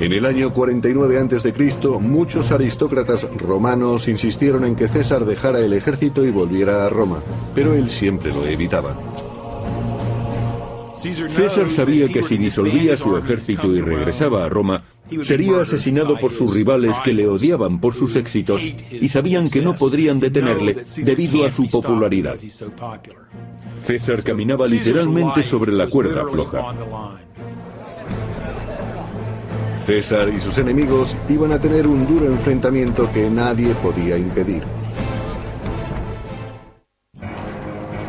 En el año 49 a.C., muchos aristócratas romanos insistieron en que César dejara el ejército y volviera a Roma, pero él siempre lo evitaba. César sabía que si disolvía su ejército y regresaba a Roma, sería asesinado por sus rivales que le odiaban por sus éxitos y sabían que no podrían detenerle debido a su popularidad. César caminaba literalmente sobre la cuerda floja. César y sus enemigos iban a tener un duro enfrentamiento que nadie podía impedir.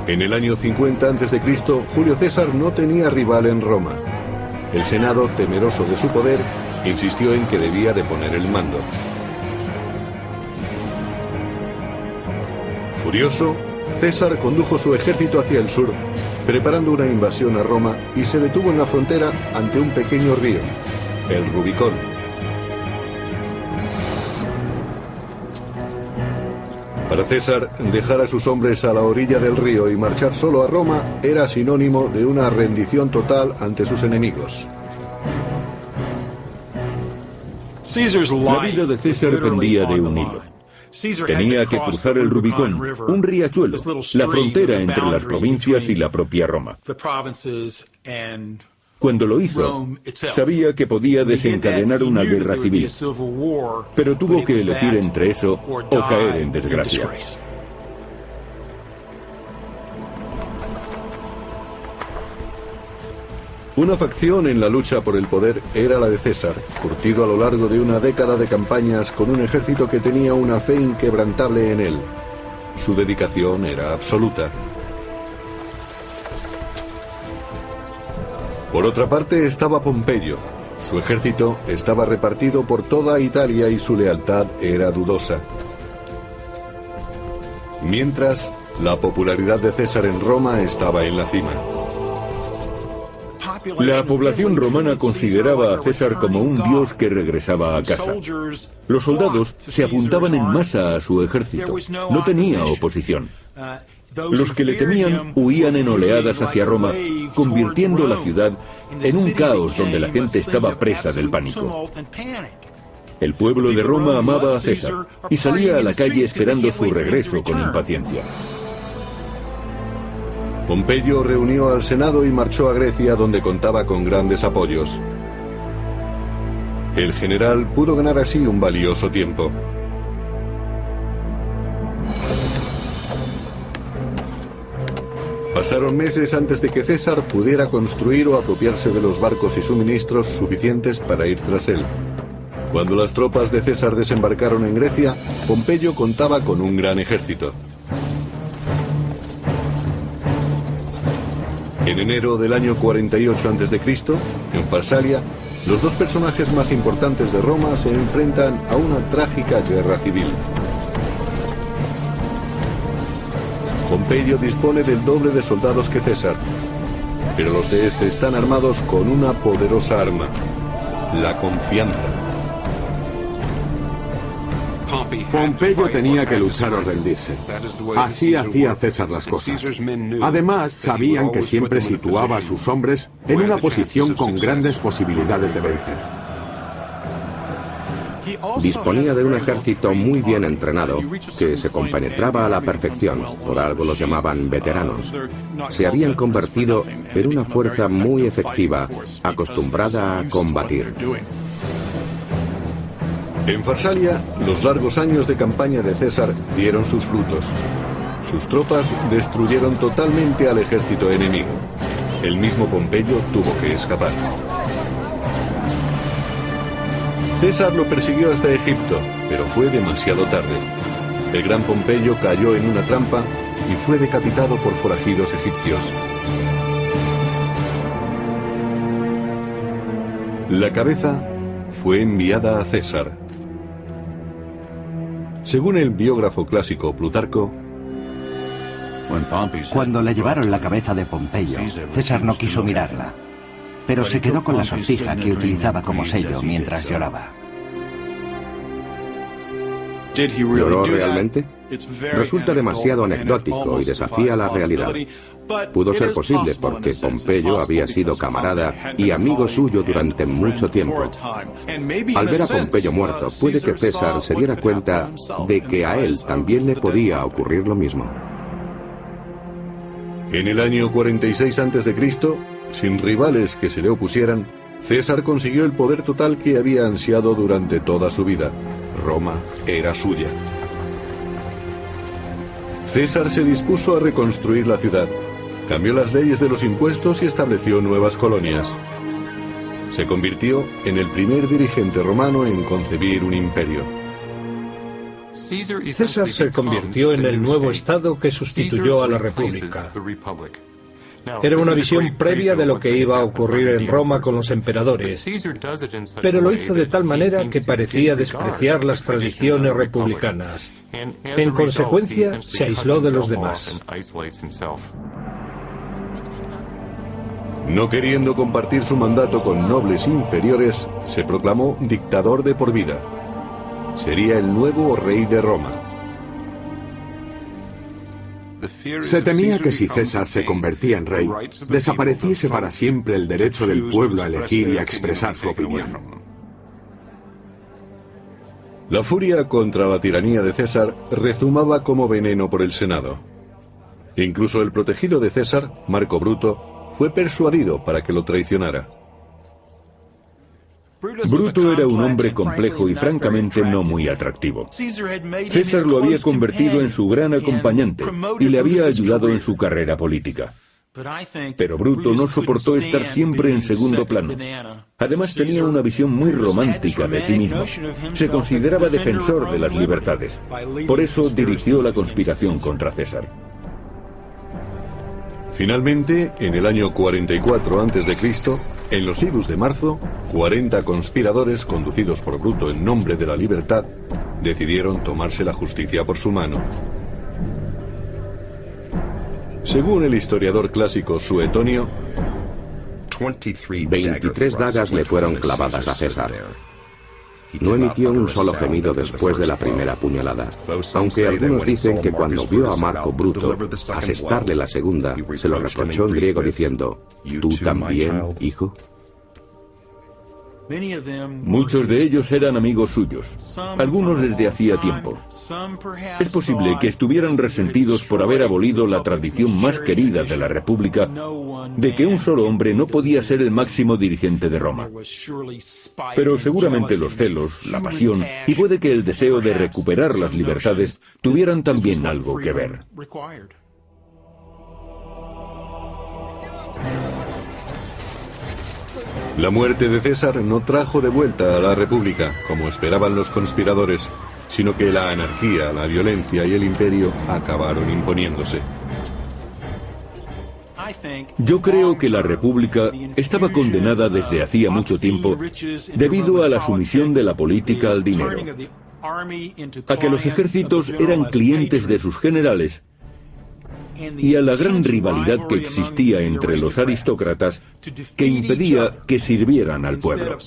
En el año 50 a.C., Julio César no tenía rival en Roma. El Senado, temeroso de su poder, insistió en que debía de poner el mando. Furioso, César condujo su ejército hacia el sur, preparando una invasión a Roma, y se detuvo en la frontera ante un pequeño río, el Rubicón. Para César, dejar a sus hombres a la orilla del río y marchar solo a Roma era sinónimo de una rendición total ante sus enemigos. La vida de César pendía de un hilo. Tenía que cruzar el Rubicón, un riachuelo, la frontera entre las provincias y la propia Roma. Cuando lo hizo, sabía que podía desencadenar una guerra civil, pero tuvo que elegir entre eso o caer en desgracia. Una facción en la lucha por el poder era la de César, curtido a lo largo de una década de campañas con un ejército que tenía una fe inquebrantable en él. Su dedicación era absoluta. Por otra parte estaba Pompeyo. Su ejército estaba repartido por toda Italia y su lealtad era dudosa. Mientras, la popularidad de César en Roma estaba en la cima. La población romana consideraba a César como un dios que regresaba a casa. Los soldados se apuntaban en masa a su ejército. No tenía oposición. Los que le temían huían en oleadas hacia Roma, convirtiendo la ciudad en un caos donde la gente estaba presa del pánico. El pueblo de Roma amaba a César y salía a la calle esperando su regreso con impaciencia. Pompeyo reunió al Senado y marchó a Grecia, donde contaba con grandes apoyos. El general pudo ganar así un valioso tiempo. Pasaron meses antes de que César pudiera construir o apropiarse de los barcos y suministros suficientes para ir tras él. Cuando las tropas de César desembarcaron en Grecia, Pompeyo contaba con un gran ejército. En enero del año 48 a.C., en Farsalia, los dos personajes más importantes de Roma se enfrentan a una trágica guerra civil. Pompeyo dispone del doble de soldados que César, pero los de este están armados con una poderosa arma, la confianza. Pompeyo tenía que luchar o rendirse. Así hacía César las cosas. Además, sabían que siempre situaba a sus hombres en una posición con grandes posibilidades de vencer. Disponía de un ejército muy bien entrenado, que se compenetraba a la perfección, por algo los llamaban veteranos. Se habían convertido en una fuerza muy efectiva, acostumbrada a combatir. En Farsalia, los largos años de campaña de César dieron sus frutos. Sus tropas destruyeron totalmente al ejército enemigo. El mismo Pompeyo tuvo que escapar. César lo persiguió hasta Egipto, pero fue demasiado tarde. El gran Pompeyo cayó en una trampa y fue decapitado por forajidos egipcios. La cabeza fue enviada a César. Según el biógrafo clásico Plutarco, cuando le llevaron la cabeza de Pompeyo, César no quiso mirarla, pero se quedó con la sortija que utilizaba como sello mientras lloraba. ¿Lloró realmente? Resulta demasiado anecdótico y desafía la realidad. Pudo ser posible porque Pompeyo había sido camarada y amigo suyo durante mucho tiempo. Al ver a Pompeyo muerto, puede que César se diera cuenta de que a él también le podía ocurrir lo mismo. En el año 46 a.C., sin rivales que se le opusieran, César consiguió el poder total que había ansiado durante toda su vida. Roma era suya. César se dispuso a reconstruir la ciudad, cambió las leyes de los impuestos y estableció nuevas colonias. Se convirtió en el primer dirigente romano en concebir un imperio. César se convirtió en el nuevo Estado que sustituyó a la República. Era una visión previa de lo que iba a ocurrir en Roma con los emperadores, pero lo hizo de tal manera que parecía despreciar las tradiciones republicanas. En consecuencia, se aisló de los demás. No queriendo compartir su mandato con nobles inferiores, se proclamó dictador de por vida. Sería el nuevo rey de Roma. Se temía que si César se convertía en rey, desapareciese para siempre el derecho del pueblo a elegir y a expresar su opinión. La furia contra la tiranía de César rezumaba como veneno por el Senado. Incluso el protegido de César, Marco Bruto, fue persuadido para que lo traicionara. Bruto era un hombre complejo y francamente no muy atractivo. César lo había convertido en su gran acompañante y le había ayudado en su carrera política. Pero Bruto no soportó estar siempre en segundo plano. Además tenía una visión muy romántica de sí mismo. Se consideraba defensor de las libertades. Por eso dirigió la conspiración contra César. Finalmente, en el año 44 a.C., en los idus de marzo, 40 conspiradores conducidos por Bruto en nombre de la libertad decidieron tomarse la justicia por su mano. Según el historiador clásico Suetonio, 23 dagas le fueron clavadas a César. No emitió un solo gemido después de la primera puñalada, aunque algunos dicen que cuando vio a Marco Bruto asestarle la segunda, se lo reprochó en griego diciendo: ¿tú también, hijo? Muchos de ellos eran amigos suyos, algunos desde hacía tiempo. Es posible que estuvieran resentidos por haber abolido la tradición más querida de la República de que un solo hombre no podía ser el máximo dirigente de Roma. Pero seguramente los celos, la pasión y puede que el deseo de recuperar las libertades tuvieran también algo que ver. La muerte de César no trajo de vuelta a la República, como esperaban los conspiradores, sino que la anarquía, la violencia y el imperio acabaron imponiéndose. Yo creo que la República estaba condenada desde hacía mucho tiempo debido a la sumisión de la política al dinero, a que los ejércitos eran clientes de sus generales y a la gran rivalidad que existía entre los aristócratas que impedía que sirvieran al pueblo.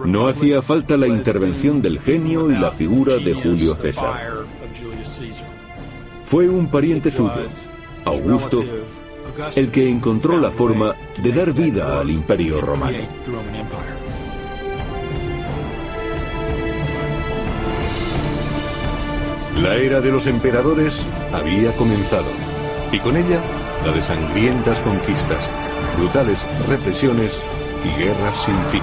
No hacía falta la intervención del genio y la figura de Julio César. Fue un pariente suyo, Augusto, el que encontró la forma de dar vida al Imperio Romano. La era de los emperadores había comenzado, y con ella la de sangrientas conquistas, brutales represiones y guerras sin fin.